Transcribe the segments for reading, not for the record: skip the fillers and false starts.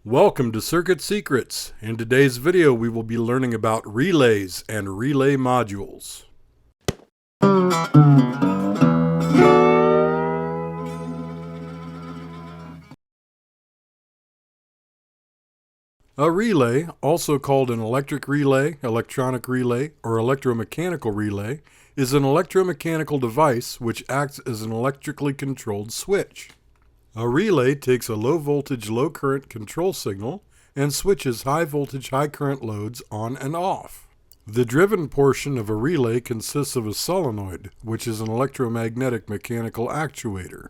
Welcome to Circuit Secrets. In today's video we will be learning about relays and relay modules. A relay, also called an electric relay, electronic relay, or electromechanical relay, is an electromechanical device which acts as an electrically controlled switch. A relay takes a low voltage, low current control signal and switches high voltage, high current loads on and off. The driven portion of a relay consists of a solenoid, which is an electromagnetic mechanical actuator.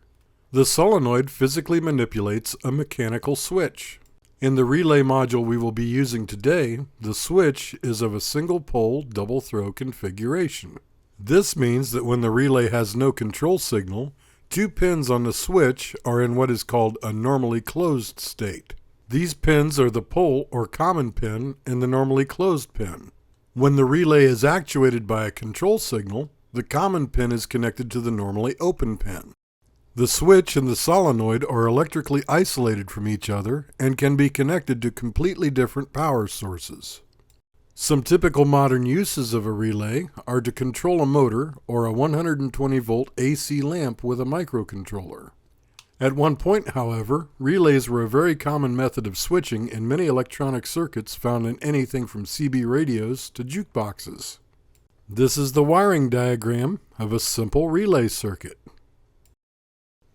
The solenoid physically manipulates a mechanical switch. In the relay module we will be using today, the switch is of a single pole double throw configuration. This means that when the relay has no control signal, two pins on the switch are in what is called a normally closed state. These pins are the pole or common pin and the normally closed pin. When the relay is actuated by a control signal, the common pin is connected to the normally open pin. The switch and the solenoid are electrically isolated from each other and can be connected to completely different power sources. Some typical modern uses of a relay are to control a motor or a 120 volt AC lamp with a microcontroller. At one point, however, relays were a very common method of switching in many electronic circuits found in anything from CB radios to jukeboxes. This is the wiring diagram of a simple relay circuit.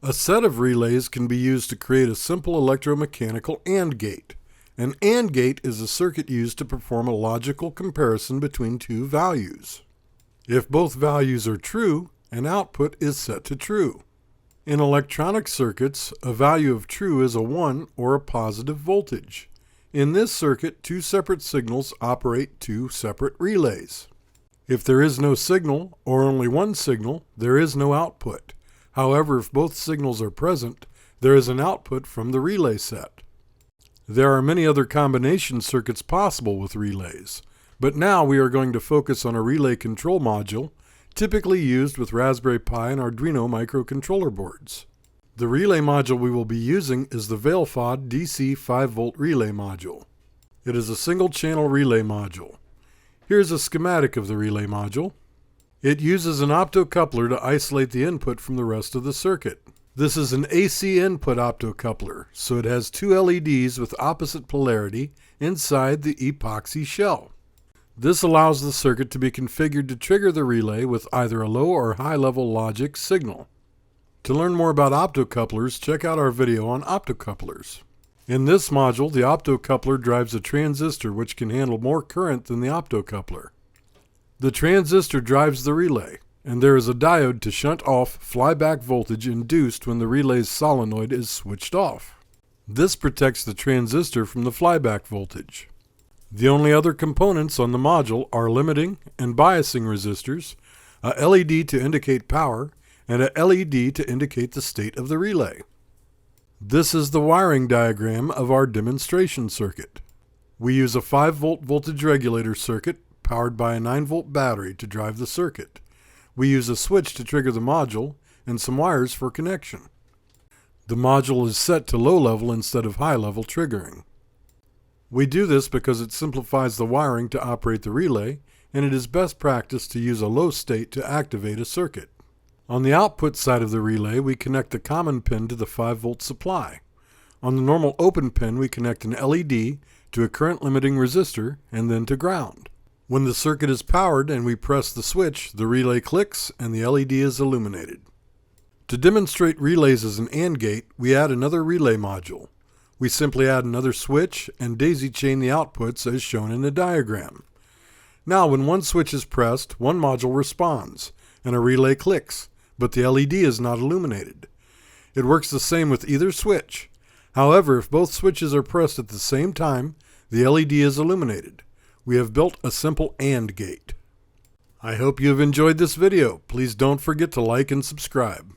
A set of relays can be used to create a simple electromechanical AND gate. An AND gate is a circuit used to perform a logical comparison between two values. If both values are true, an output is set to true. In electronic circuits, a value of true is a 1 or a positive voltage. In this circuit, two separate signals operate two separate relays. If there is no signal, or only one signal, there is no output. However, if both signals are present, there is an output from the relay set. There are many other combination circuits possible with relays, but now we are going to focus on a relay control module, typically used with Raspberry Pi and Arduino microcontroller boards. The relay module we will be using is the Veilfod DC 5V relay module. It is a single-channel relay module. Here's a schematic of the relay module. It uses an optocoupler to isolate the input from the rest of the circuit. This is an AC input optocoupler, so it has two LEDs with opposite polarity inside the epoxy shell. This allows the circuit to be configured to trigger the relay with either a low or high level logic signal. To learn more about optocouplers, check out our video on optocouplers. In this module, the optocoupler drives a transistor which can handle more current than the optocoupler. The transistor drives the relay, and there is a diode to shunt off flyback voltage induced when the relay's solenoid is switched off. This protects the transistor from the flyback voltage. The only other components on the module are limiting and biasing resistors, a LED to indicate power, and a LED to indicate the state of the relay. This is the wiring diagram of our demonstration circuit. We use a 5V voltage regulator circuit powered by a 9V battery to drive the circuit. We use a switch to trigger the module and some wires for connection. The module is set to low level instead of high level triggering. We do this because it simplifies the wiring to operate the relay, and it is best practice to use a low state to activate a circuit. On the output side of the relay, we connect the common pin to the 5V supply. On the normal open pin, we connect an LED to a current limiting resistor and then to ground. When the circuit is powered and we press the switch, the relay clicks and the LED is illuminated. To demonstrate relays as an AND gate, we add another relay module. We simply add another switch and daisy chain the outputs as shown in the diagram. Now when one switch is pressed, one module responds and a relay clicks, but the LED is not illuminated. It works the same with either switch. However, if both switches are pressed at the same time, the LED is illuminated. We have built a simple AND gate. I hope you have enjoyed this video. Please don't forget to like and subscribe.